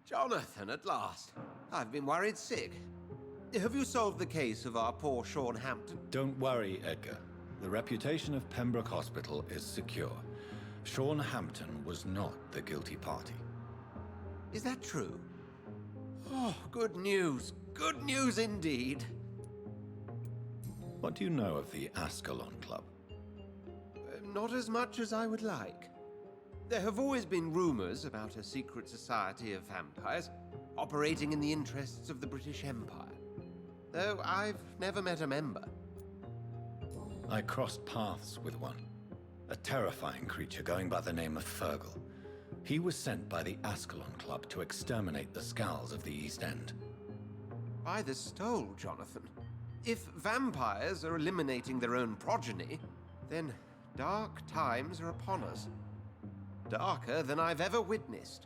Jonathan, at last. I've been worried sick. Have you solved the case of our poor Sean Hampton? Don't worry, Edgar. The reputation of Pembroke Hospital is secure. Sean Hampton was not the guilty party. Is that true? Oh, good news. Good news indeed. What do you know of the Ascalon Club? Not as much as I would like. There have always been rumors about a secret society of vampires operating in the interests of the British Empire, though I've never met a member. I crossed paths with one, a terrifying creature going by the name of Fergal. He was sent by the Ascalon Club to exterminate the Skulls of the East End. By the stole, Jonathan. If vampires are eliminating their own progeny, then dark times are upon us. Darker than I've ever witnessed.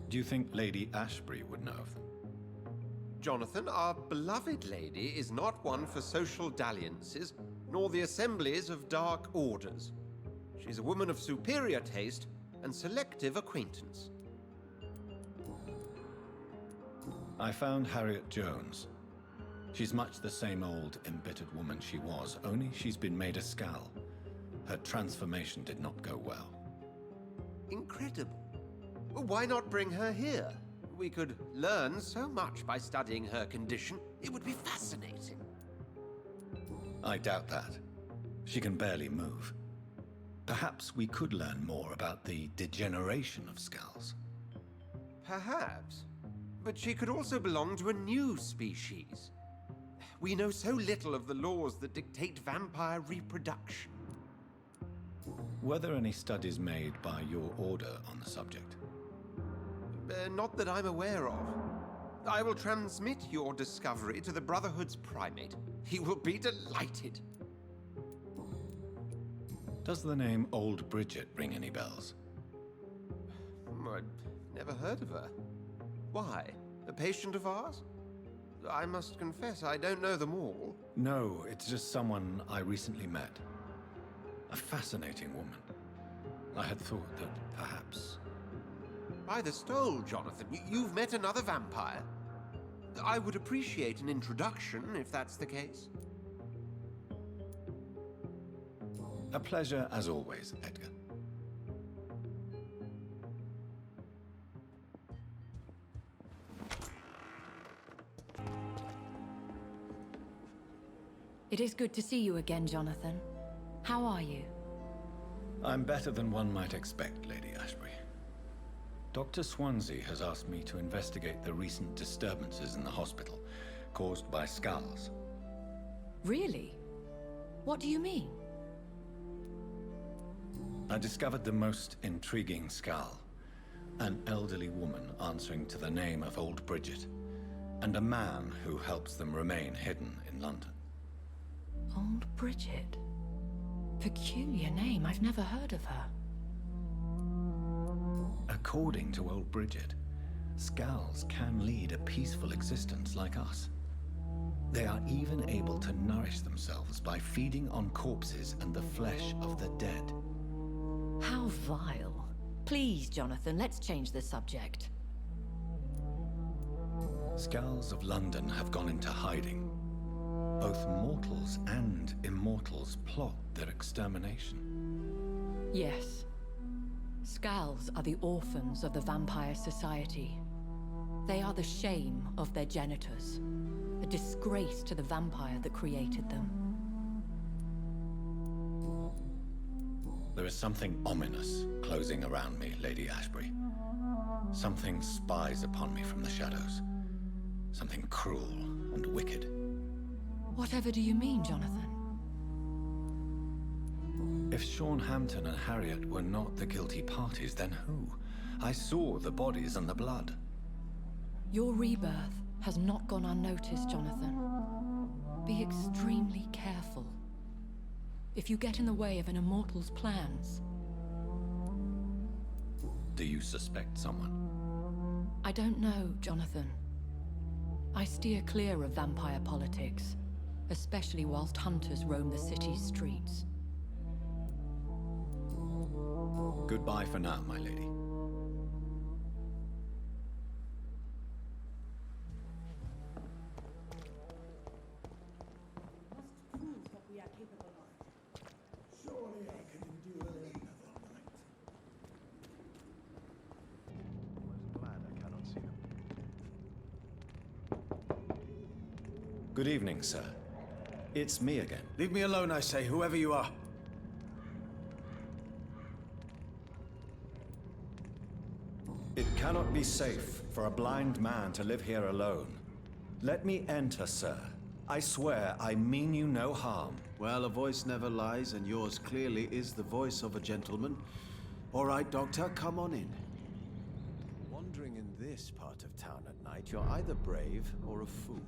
Do you think Lady Ashbury would know of them? Jonathan, our beloved lady is not one for social dalliances, nor the assemblies of dark orders. She's a woman of superior taste and selective acquaintance. I found Harriet Jones. She's much the same old, embittered woman she was, only she's been made a Skull. Her transformation did not go well. Incredible. Why not bring her here? We could learn so much by studying her condition. It would be fascinating. I doubt that. She can barely move. Perhaps we could learn more about the degeneration of Skulls. Perhaps. But she could also belong to a new species. We know so little of the laws that dictate vampire reproduction. Were there any studies made by your order on the subject? Not that I'm aware of. I will transmit your discovery to the Brotherhood's primate. He will be delighted. Does the name Old Bridget ring any bells? I'd never heard of her. Why? A patient of ours? I must confess, I don't know them all. No, it's just someone I recently met. A fascinating woman. I had thought that perhaps... By the stole, Jonathan, you've met another vampire. I would appreciate an introduction, if that's the case. A pleasure as always, Edgar. It is good to see you again, Jonathan. How are you? I'm better than one might expect, Lady Ashbury. Dr. Swansea has asked me to investigate the recent disturbances in the hospital caused by Skulls. Really? What do you mean? I discovered the most intriguing Skull. An elderly woman answering to the name of Old Bridget, and a man who helps them remain hidden in London. Old Bridget? Peculiar name, I've never heard of her. According to Old Bridget, Skulls can lead a peaceful existence like us. They are even able to nourish themselves by feeding on corpses and the flesh of the dead. How vile. Please, Jonathan, let's change the subject. Skulls of London have gone into hiding. Both mortals and immortals plot their extermination. Yes. Skulls are the orphans of the Vampire Society. They are the shame of their genitors, a disgrace to the vampire that created them. There is something ominous closing around me, Lady Ashbury. Something spies upon me from the shadows. Something cruel and wicked. Whatever do you mean, Jonathan? If Sean Hampton and Harriet were not the guilty parties, then who? I saw the bodies and the blood. Your rebirth has not gone unnoticed, Jonathan. Be extremely careful. If you get in the way of an immortal's plans... Do you suspect someone? I don't know, Jonathan. I steer clear of vampire politics, especially whilst hunters roam the city's streets. Goodbye for now, my lady. Good evening, sir. It's me again. Leave me alone, I say, whoever you are. It cannot be safe for a blind man to live here alone. Let me enter, sir. I swear I mean you no harm. Well, a voice never lies, and yours clearly is the voice of a gentleman. All right, Doctor, come on in. Wandering in this part of town at night, you're either brave or a fool.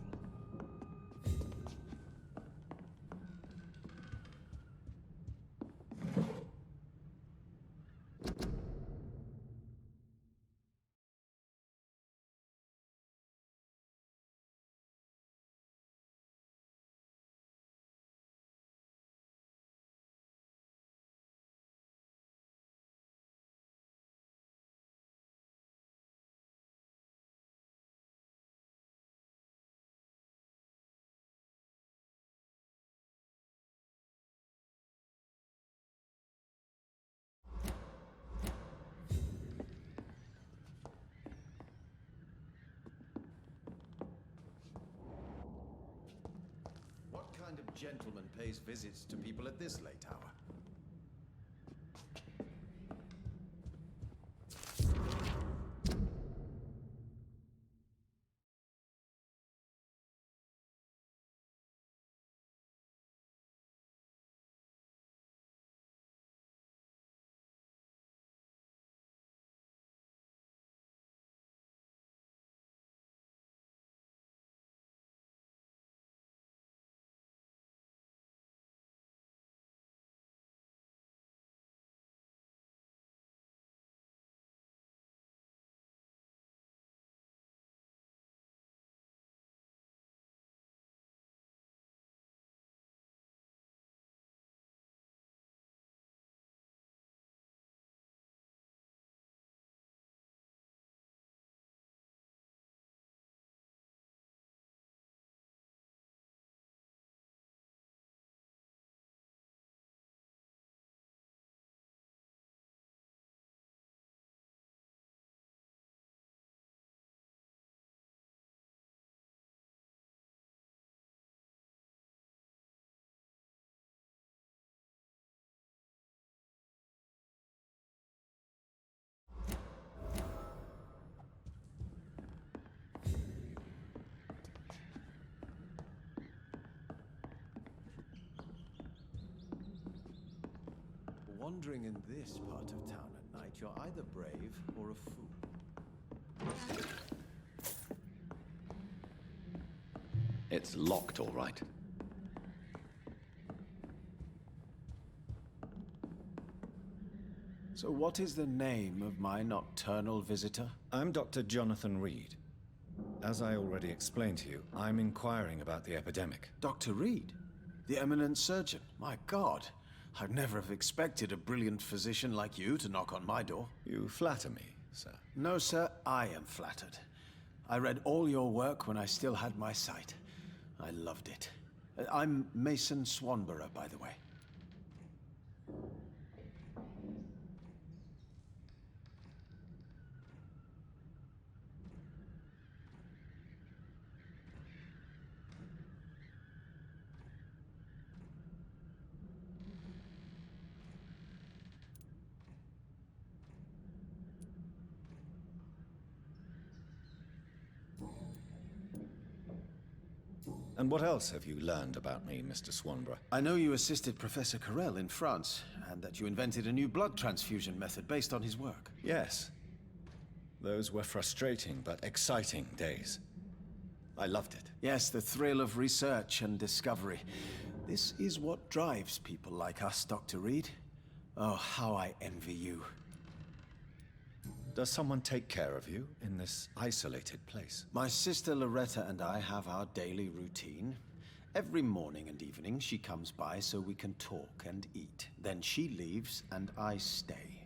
What kind of gentleman pays visits to people at this late hour? Wandering in this part of town at night, you're either brave or a fool. It's locked, all right. So what is the name of my nocturnal visitor? I'm Dr. Jonathan Reed. As I already explained to you, I'm inquiring about the epidemic. Dr. Reed? The eminent surgeon? My God, I'd never have expected a brilliant physician like you to knock on my door. You flatter me, sir. No, sir, I am flattered. I read all your work when I still had my sight. I loved it. I'm Mason Swanborough, by the way. And what else have you learned about me, Mr. Swanborough? I know you assisted Professor Carell in France, and that you invented a new blood transfusion method based on his work. Yes. Those were frustrating but exciting days. I loved it. Yes, the thrill of research and discovery. This is what drives people like us, Dr. Reed. Oh, how I envy you. Does someone take care of you in this isolated place? My sister Loretta and I have our daily routine. Every morning and evening she comes by so we can talk and eat. Then she leaves and I stay.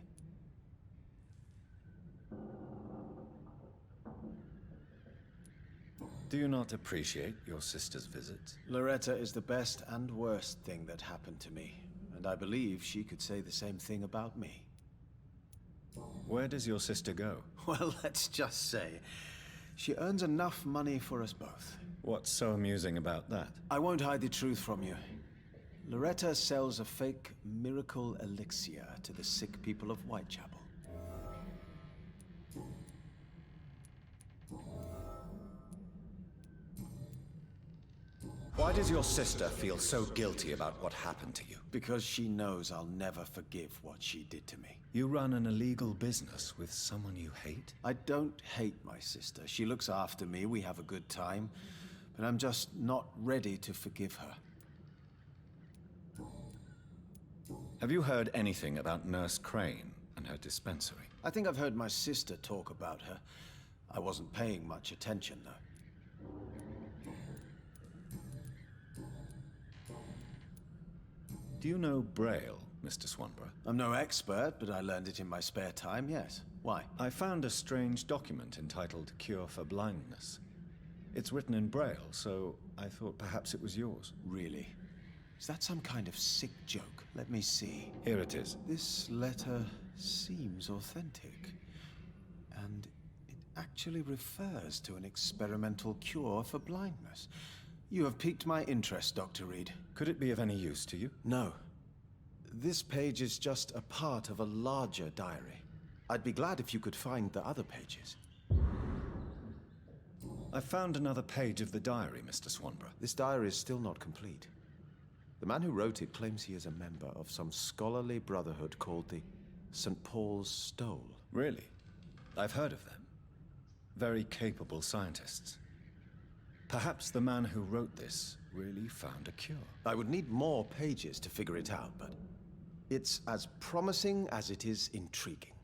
Do you not appreciate your sister's visits? Loretta is the best and worst thing that happened to me, and I believe she could say the same thing about me. Where does your sister go? Well, let's just say, she earns enough money for us both. What's so amusing about that? I won't hide the truth from you. Loretta sells a fake miracle elixir to the sick people of Whitechapel. Why does your sister feel so guilty about what happened to you? Because she knows I'll never forgive what she did to me. You run an illegal business with someone you hate? I don't hate my sister. She looks after me, we have a good time. But I'm just not ready to forgive her. Have you heard anything about Nurse Crane and her dispensary? I think I've heard my sister talk about her. I wasn't paying much attention, though. Do you know Braille, Mr. Swanborough? I'm no expert, but I learned it in my spare time, yes. Why? I found a strange document entitled Cure for Blindness. It's written in Braille, so I thought perhaps it was yours. Really? Is that some kind of sick joke? Let me see. Here it is. This letter seems authentic. And it actually refers to an experimental cure for blindness. You have piqued my interest, Dr. Reed. Could it be of any use to you? No. This page is just a part of a larger diary. I'd be glad if you could find the other pages. I found another page of the diary, Mr. Swanborough. This diary is still not complete. The man who wrote it claims he is a member of some scholarly brotherhood called the St. Paul's Stole. Really? I've heard of them. Very capable scientists. Perhaps the man who wrote this really found a cure. I would need more pages to figure it out, but it's as promising as it is intriguing.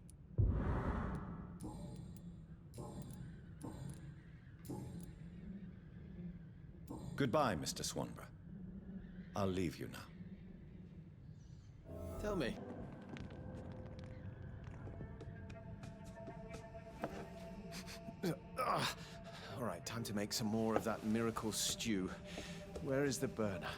Goodbye, Mr. Swanborough. I'll leave you now. Tell me. All right, time to make some more of that miracle stew. Where is the burner?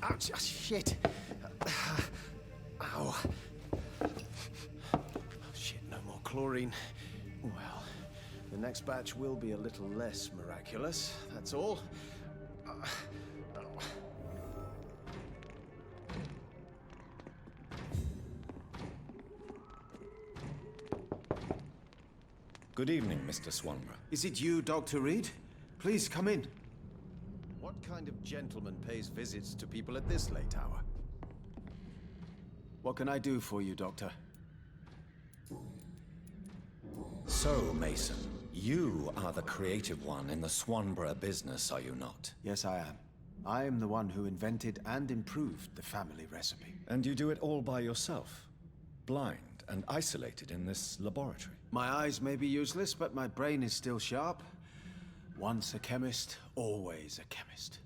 Ouch! Shit! Ow! Oh, shit, no more chlorine. Well, the next batch will be a little less miraculous, that's all. Good evening, Mr. Swanborough. Is it you, Dr. Reed? Please come in. What kind of gentleman pays visits to people at this late hour? What can I do for you, Doctor? So, Mason, you are the creative one in the Swanborough business, are you not? Yes, I am. I am the one who invented and improved the family recipe. And you do it all by yourself, blind and isolated in this laboratory. My eyes may be useless, but my brain is still sharp. Once a chemist, always a chemist.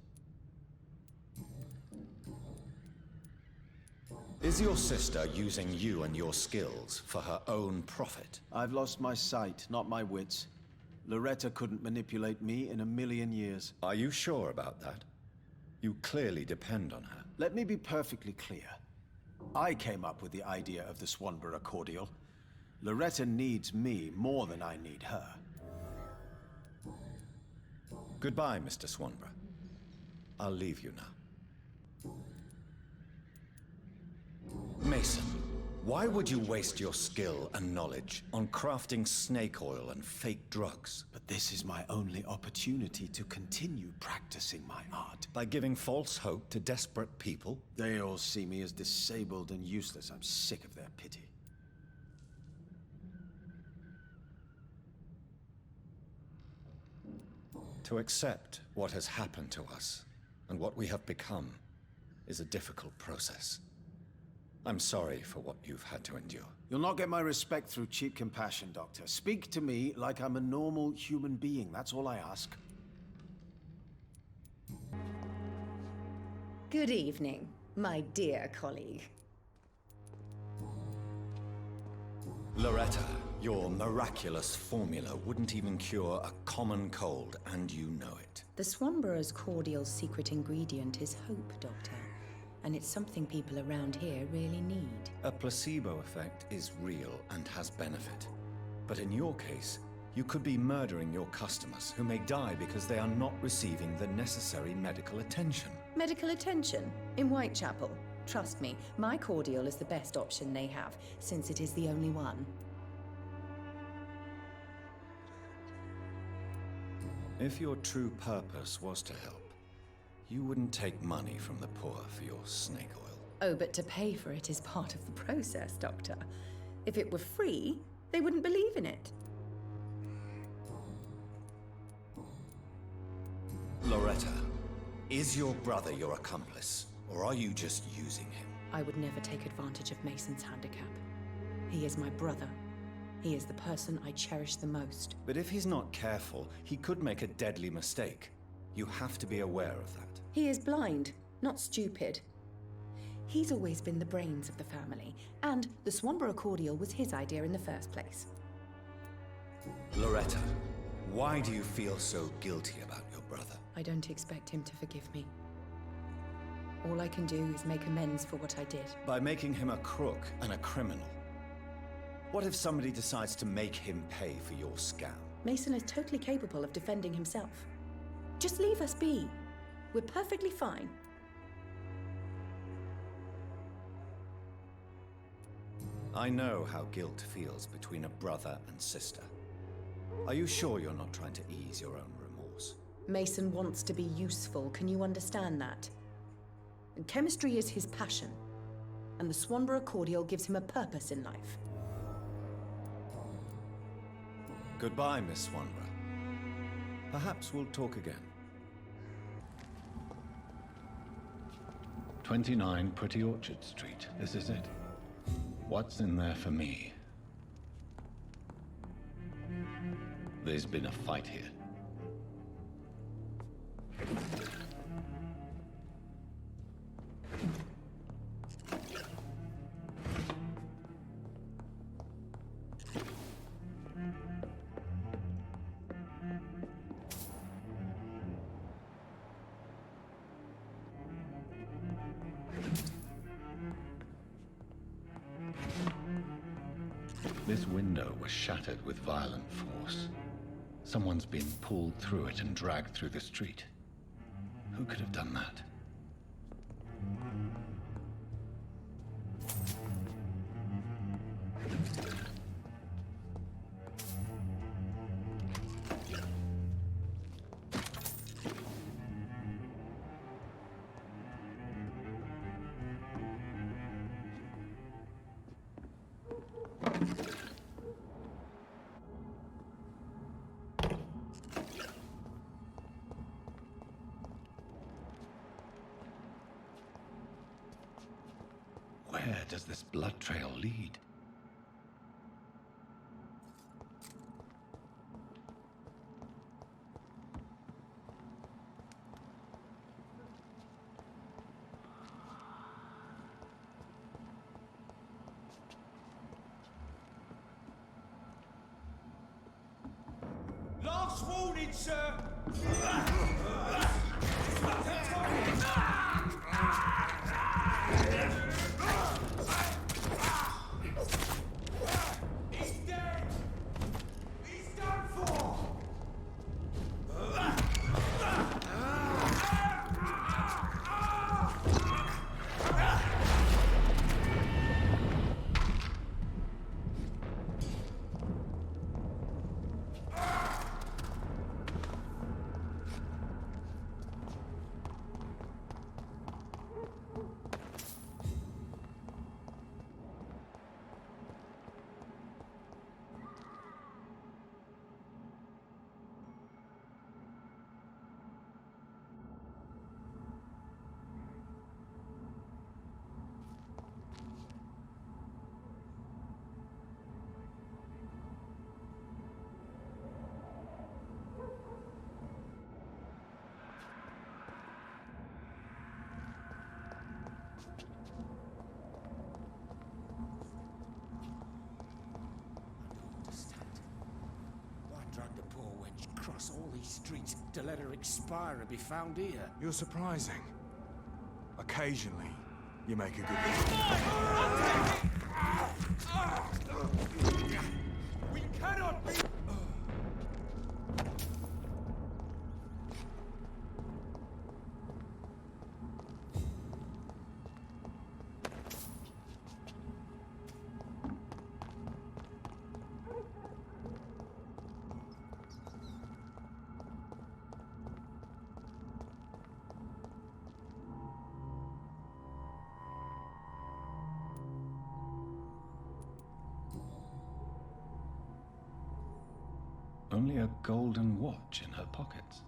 Is your sister using you and your skills for her own profit? I've lost my sight, not my wits. Loretta couldn't manipulate me in a million years. Are you sure about that? You clearly depend on her. Let me be perfectly clear. I came up with the idea of the Swanborough cordial. Loretta needs me more than I need her. Goodbye, Mr. Swanborough. I'll leave you now. Mason, why would you waste your skill and knowledge on crafting snake oil and fake drugs? But this is my only opportunity to continue practicing my art. By giving false hope to desperate people? They all see me as disabled and useless. I'm sick of their pity. To accept what has happened to us and what we have become is a difficult process. I'm sorry for what you've had to endure. You'll not get my respect through cheap compassion, Doctor. Speak to me like I'm a normal human being. That's all I ask. Good evening, my dear colleague. Loretta, your miraculous formula wouldn't even cure a common cold, and you know it. The Swanborough's cordial's secret ingredient is hope, Doctor. And it's something people around here really need. A placebo effect is real and has benefit. But in your case, you could be murdering your customers who may die because they are not receiving the necessary medical attention. Medical attention? In Whitechapel? Trust me, my cordial is the best option they have, since it is the only one. If your true purpose was to help, you wouldn't take money from the poor for your snake oil. Oh, but to pay for it is part of the process, Doctor. If it were free, they wouldn't believe in it. Loretta, is your brother your accomplice, or are you just using him? I would never take advantage of Mason's handicap. He is my brother. He is the person I cherish the most. But if he's not careful, he could make a deadly mistake. You have to be aware of that. He is blind, not stupid. He's always been the brains of the family, and the Swanborough cordial was his idea in the first place. Loretta, why do you feel so guilty about your brother? I don't expect him to forgive me. All I can do is make amends for what I did. By making him a crook and a criminal. What if somebody decides to make him pay for your scam? Mason is totally capable of defending himself. Just leave us be. We're perfectly fine. I know how guilt feels between a brother and sister. Are you sure you're not trying to ease your own remorse? Mason wants to be useful, can you understand that? And chemistry is his passion, and the Swanborough cordial gives him a purpose in life. Goodbye, Miss Swanborough. Perhaps we'll talk again. 29 Pretty Orchard Street. This is it. What's in there for me? There's been a fight here. This window was shattered with violent force. Someone's been pulled through it and dragged through the street. Who could have done that? Where does this blood trail lead? Last warning, sir! He's dead! He's done for! wait to let her expire and be found here. You're surprising. Occasionally, you make a good We cannot be... Only a golden watch in her pockets.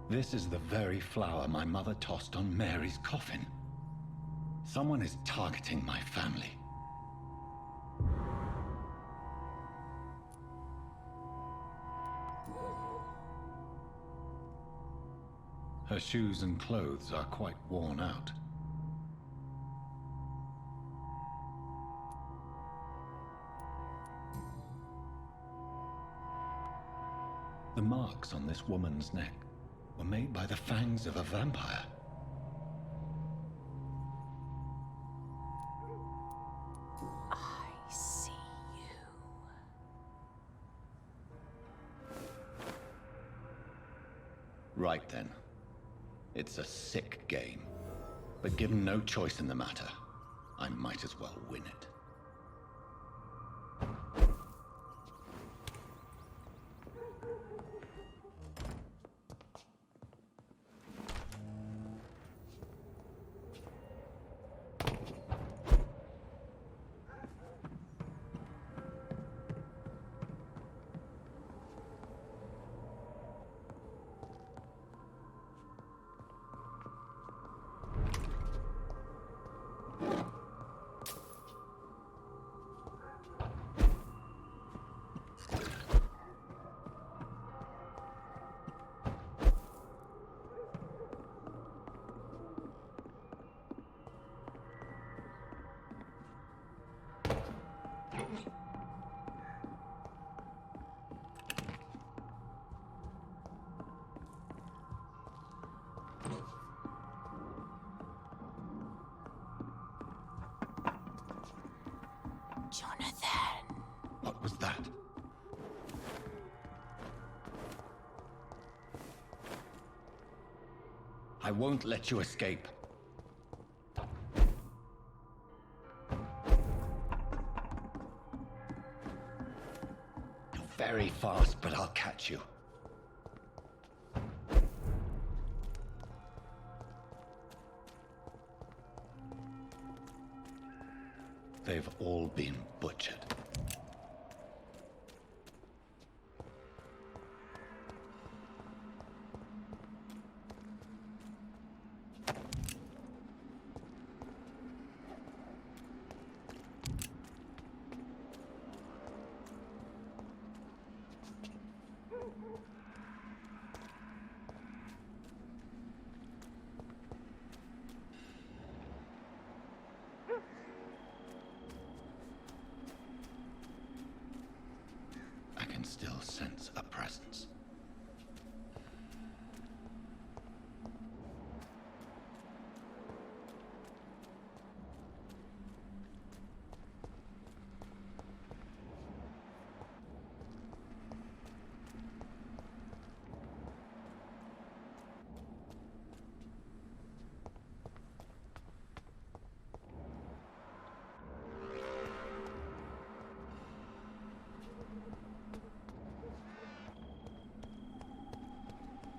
This is the very flower my mother tossed on Mary's coffin. Someone is targeting my family. Her shoes and clothes are quite worn out. The marks on this woman's neck were made by the fangs of a vampire. I see you. Right then. It's a sick game. But given no choice in the matter, I might as well win it. Jonathan. What was that? I won't let you escape. You're very fast, but I'll catch you. They've all been butchered. I can still sense a presence.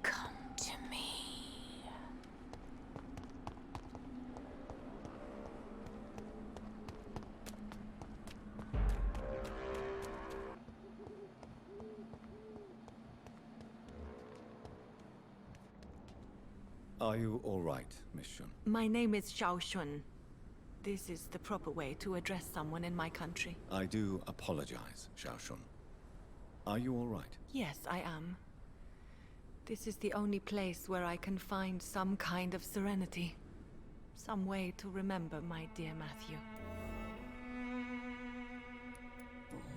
Come to me. Are you all right, Miss Shun? My name is Xiao Shun. This is the proper way to address someone in my country. I do apologize, Xiao Shun. Are you all right? Yes, I am. This is the only place where I can find some kind of serenity. Some way to remember my dear Matthew.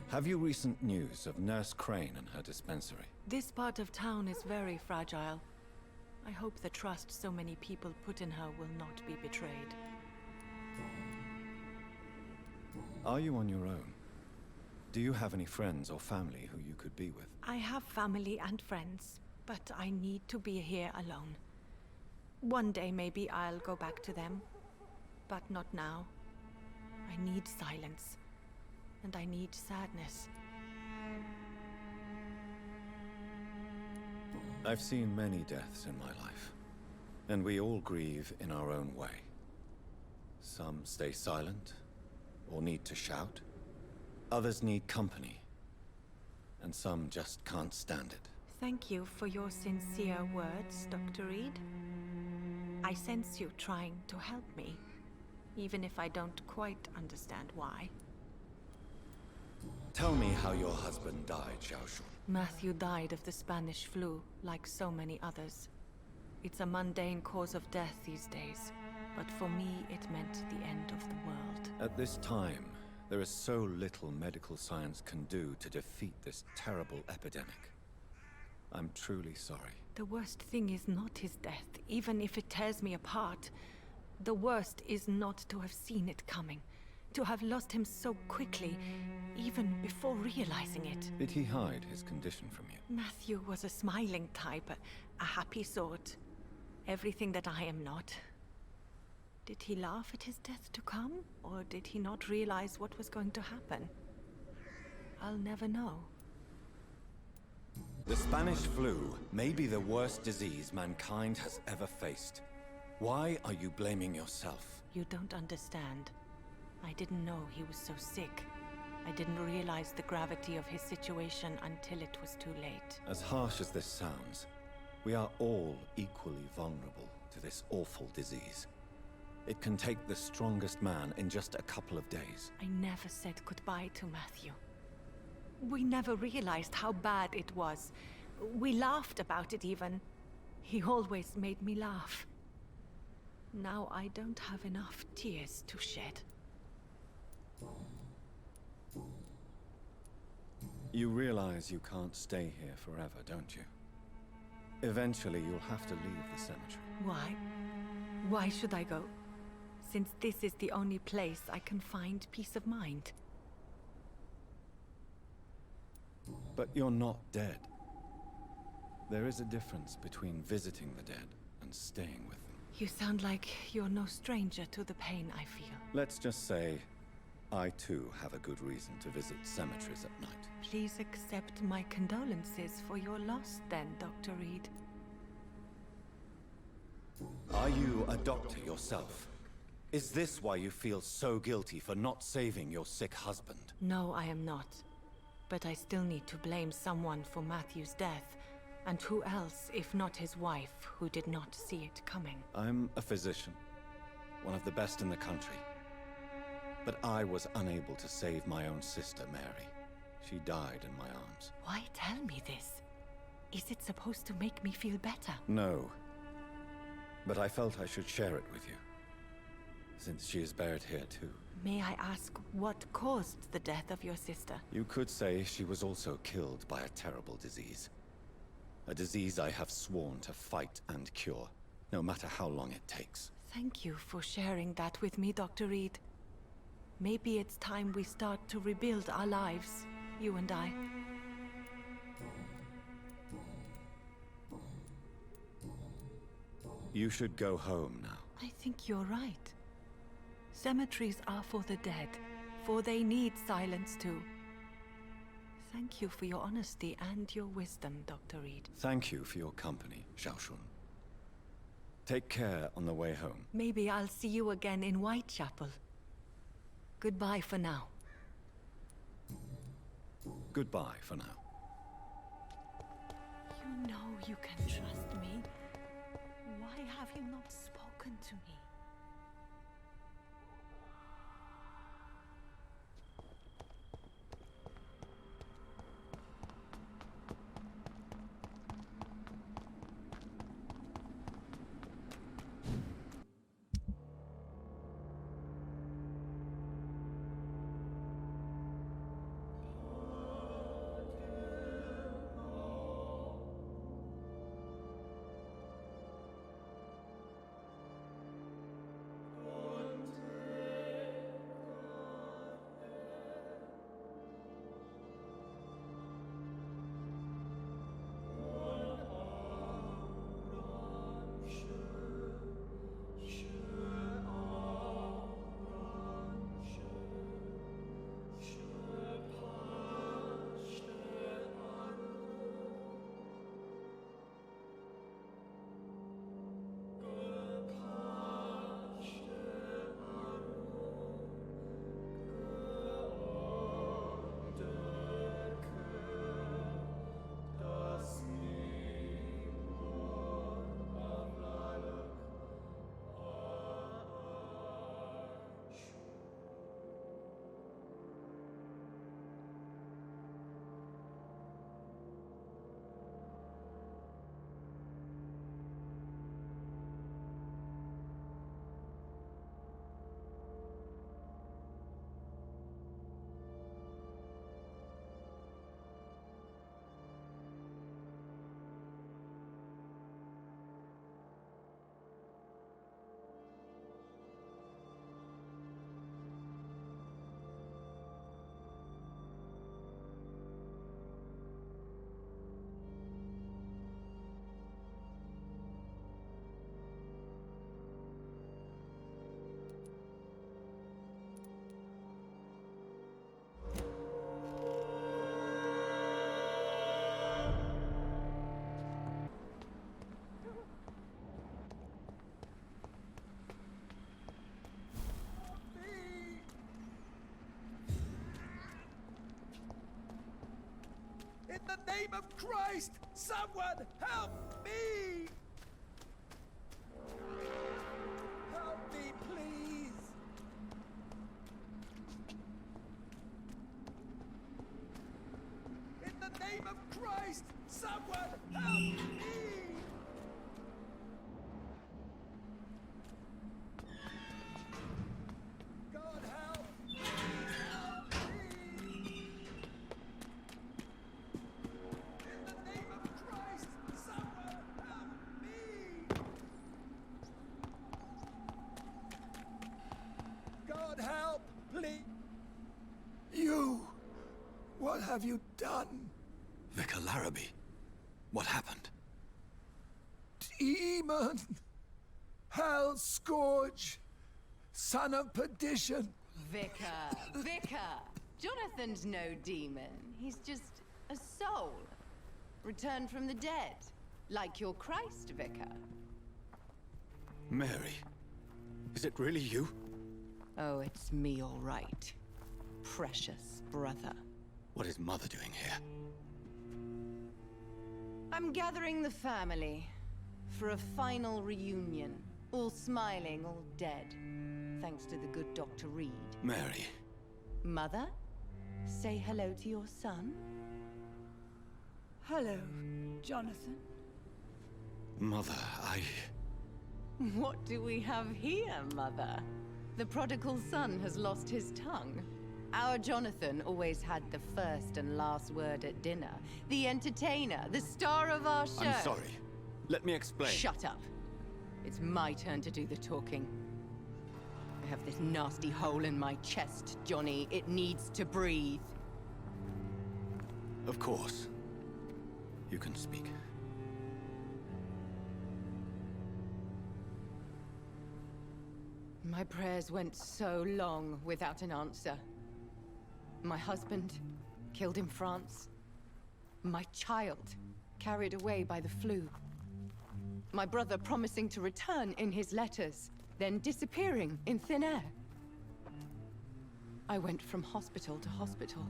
Have you recent news of Nurse Crane and her dispensary? This part of town is very fragile. I hope the trust so many people put in her will not be betrayed. Are you on your own? Do you have any friends or family who you could be with? I have family and friends, but I need to be here alone. One day maybe I'll go back to them, but not now. I need silence. And I need sadness. I've seen many deaths in my life, and we all grieve in our own way. Some stay silent, or need to shout. Others need company, and some just can't stand it. Thank you for your sincere words, Dr. Reed. I sense you trying to help me, even if I don't quite understand why. Tell me how your husband died, Xiaoshun. Matthew died of the Spanish flu, like so many others. It's a mundane cause of death these days, but for me it meant the end of the world. At this time, there is so little medical science can do to defeat this terrible epidemic. I'm truly sorry. The worst thing is not his death, even if it tears me apart. The worst is not to have seen it coming. To have lost him so quickly, even before realizing it. Did he hide his condition from you? Matthew was a smiling type, a happy sort. Everything that I am not. Did he laugh at his death to come? Or did he not realize what was going to happen? I'll never know. The Spanish flu may be the worst disease mankind has ever faced. Why are you blaming yourself? You don't understand. I didn't know he was so sick. I didn't realize the gravity of his situation until it was too late. As harsh as this sounds, we are all equally vulnerable to this awful disease. It can take the strongest man in just a couple of days. I never said goodbye to Matthew. We never realized how bad it was. We laughed about it even. He always made me laugh. Now I don't have enough tears to shed. You realize you can't stay here forever, don't you? Eventually you'll have to leave the cemetery. Why? Why should I go? Since this is the only place I can find peace of mind. But you're not dead. There is a difference between visiting the dead and staying with them. You sound like you're no stranger to the pain I feel. Let's just say, I too have a good reason to visit cemeteries at night. Please accept my condolences for your loss then, Dr. Reed. Are you a doctor yourself? Is this why you feel so guilty for not saving your sick husband? No, I am not. But I still need to blame someone for Matthew's death. And who else, if not his wife, who did not see it coming? I'm a physician, one of the best in the country. But I was unable to save my own sister, Mary. She died in my arms. Why tell me this? Is it supposed to make me feel better? No. But I felt I should share it with you, since she is buried here too. May I ask what caused the death of your sister? You could say she was also killed by a terrible disease. A disease I have sworn to fight and cure, no matter how long it takes. Thank you for sharing that with me, Dr. Reed. Maybe it's time we start to rebuild our lives, you and I. You should go home now. I think you're right. Cemeteries are for the dead, for they need silence too. Thank you for your honesty and your wisdom, Dr. Reed. Thank you for your company, Xiaoshun. Take care on the way home. Maybe I'll see you again in Whitechapel. Goodbye for now. Goodbye for now. You know you can trust me. Why have you not spoken to me? the name of Christ, someone help me! Help me, please! In the name of Christ, someone help me! God help! Please help me! In the name of Christ, someone help me! God help, please! You! What have you done? Vicar Larrabee, what happened? Demon! Hell Scourge! Son of perdition! Vicar! Jonathan's no demon. He's just a soul. Returned from the dead. Like your Christ, Vicar. Mary, is it really you? Oh, it's me, all right. Precious brother. What is Mother doing here? I'm gathering the family for a final reunion. All smiling, all dead. Thanks to the good Dr. Reed. Mary, Mother, say hello to your son. Hello, Jonathan. Mother, What do we have here, Mother? The prodigal son has lost his tongue. Our Jonathan always had the first and last word at dinner. The entertainer, the star of our show. I'm sorry. Let me explain. Shut up. It's my turn to do the talking. I have this nasty hole in my chest, Johnny. It needs to breathe. Of course. You can speak. My prayers went so long without an answer. My husband, killed in France. My child, carried away by the flu. My brother promising to return in his letters, then disappearing in thin air. I went from hospital to hospital.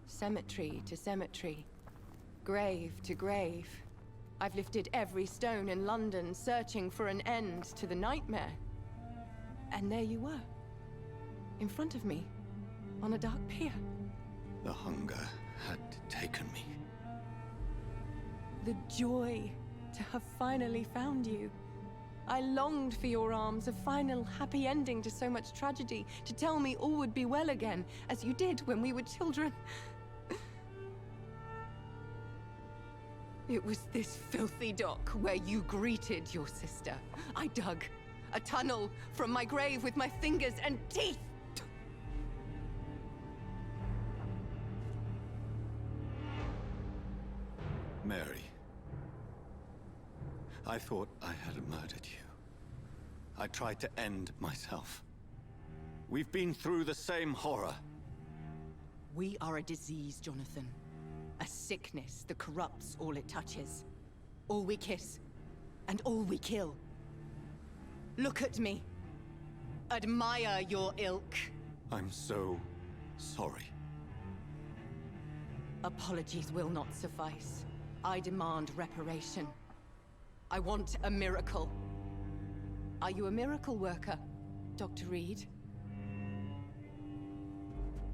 Cemetery to cemetery. Grave to grave. I've lifted every stone in London, searching for an end to the nightmare. And there you were. In front of me. On a dark pier. The hunger had taken me. The joy to have finally found you. I longed for your arms, a final happy ending to so much tragedy, to tell me all would be well again, as you did when we were children. It was this filthy dock where you greeted your sister. I dug a tunnel from my grave with my fingers and teeth. Mary, I thought I had murdered you. I tried to end myself. We've been through the same horror. We are a disease, Jonathan. A sickness that corrupts all it touches. All we kiss, and all we kill. Look at me. Admire your ilk. I'm so sorry. Apologies will not suffice. I demand reparation. I want a miracle. Are you a miracle worker, Dr. Reed?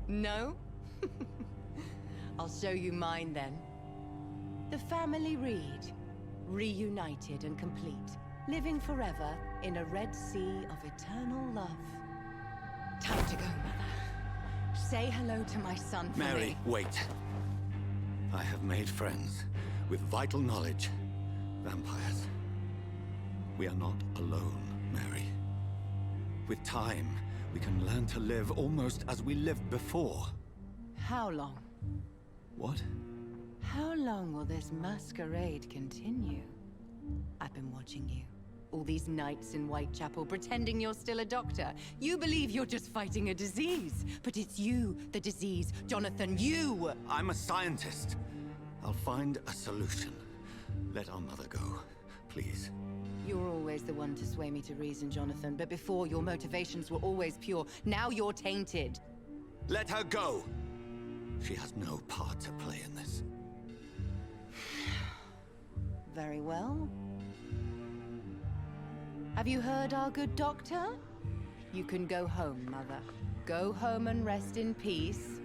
No? I'll show you mine then. The family Reed, reunited and complete, living forever in a red sea of eternal love. Time to go, Mother. Say hello to my son for Mary, me. wait. I have made friends with vital knowledge. Vampires. We are not alone, Mary. With time, we can learn to live almost as we lived before. How long? What? How long will this masquerade continue? I've been watching you. All these nights in Whitechapel, pretending you're still a doctor. You believe you're just fighting a disease. But it's you, the disease. Jonathan, you! I'm a scientist. I'll find a solution. Let our mother go, please. You're always the one to sway me to reason, Jonathan. But before, your motivations were always pure. Now you're tainted. Let her go! She has no part to play in this. Very well. Have you heard our good doctor? You can go home, Mother. Go home and rest in peace.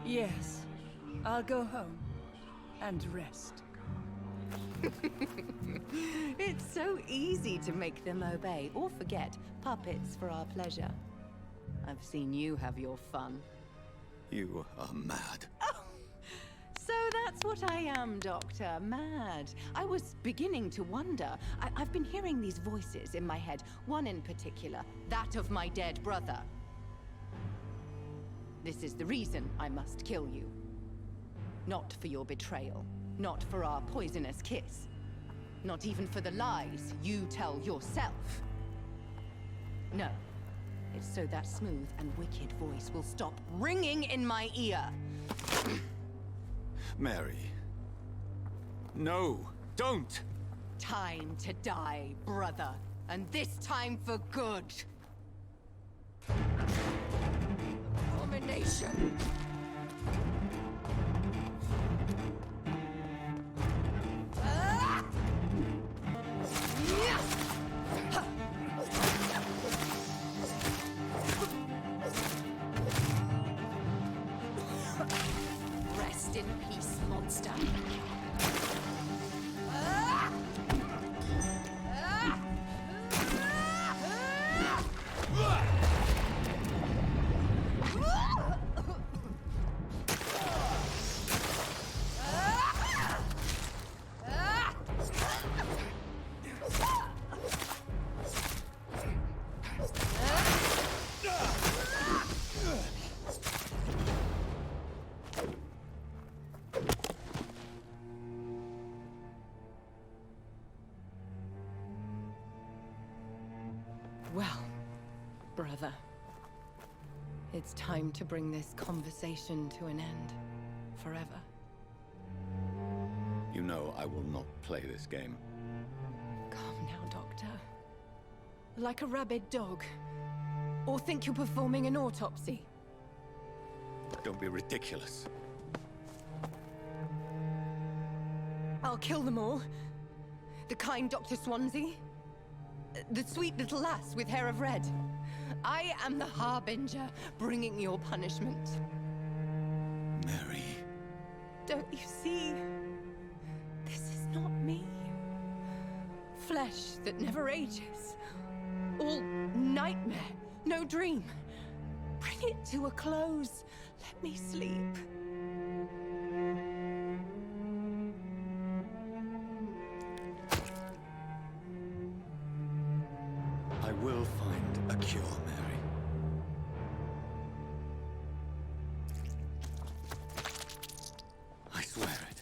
Yes, I'll go home and rest. It's so easy to make them obey or forget. Puppets for our pleasure. I've seen you have your fun. You are mad. Oh, so that's what I am, Doctor. Mad. I was beginning to wonder. I've been hearing these voices in my head. One in particular, that of my dead brother. This is the reason I must kill you. Not for your betrayal. Not for our poisonous kiss. Not even for the lies you tell yourself. No. It's so that smooth and wicked voice will stop ringing in my ear. Mary. No, don't! Time to die, brother. And this time for good. Abomination. Rest in peace, monster. Well, brother, it's time to bring this conversation to an end. Forever. You know I will not play this game. Calm now, Doctor. Like a rabid dog. Or think you're performing an autopsy. Don't be ridiculous. I'll kill them all. The kind Dr. Swansea. The sweet little lass with hair of red. I am the Harbinger, bringing your punishment. Mary. Don't you see? This is not me. Flesh that never ages. All nightmare, no dream. Bring it to a close. Let me sleep. I will find a cure, Mary. I swear it.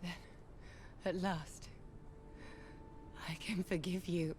Then, at last, I can forgive you.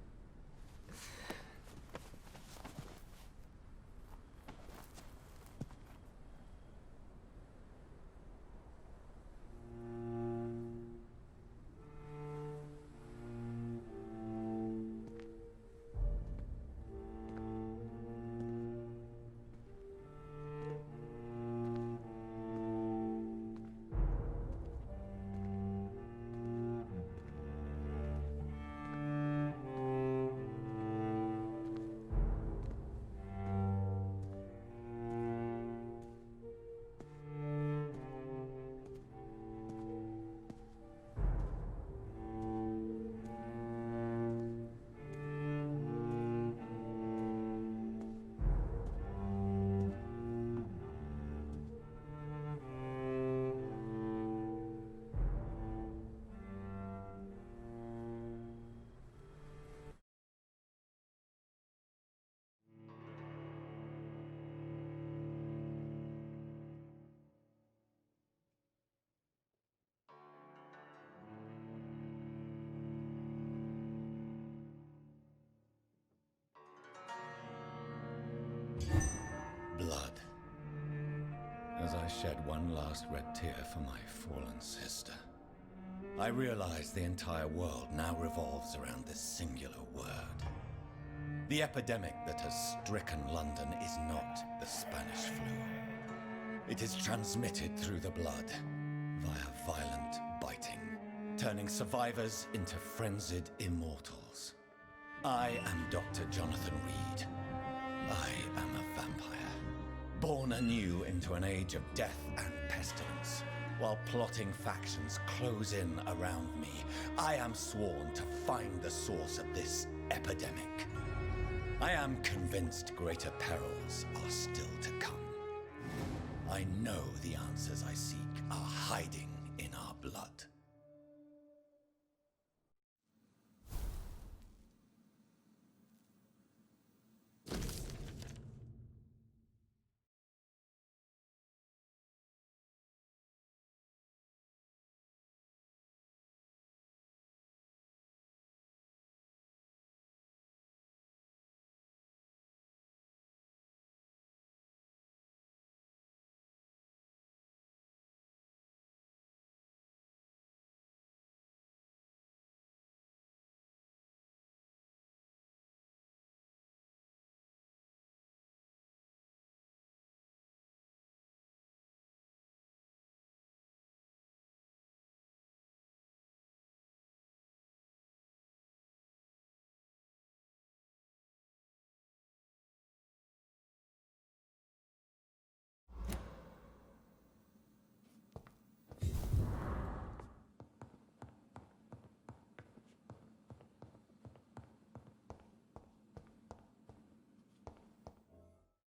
Blood. As I shed one last red tear for my fallen sister, I realize the entire world now revolves around this singular word. The epidemic that has stricken London is not the Spanish flu. It is transmitted through the blood, via violent biting, turning survivors into frenzied immortals. I am Dr. Jonathan Reed. I am a vampire, born anew into an age of death and pestilence. While plotting factions close in around me, I am sworn to find the source of this epidemic. I am convinced greater perils are still to come. I know the answers I seek are hiding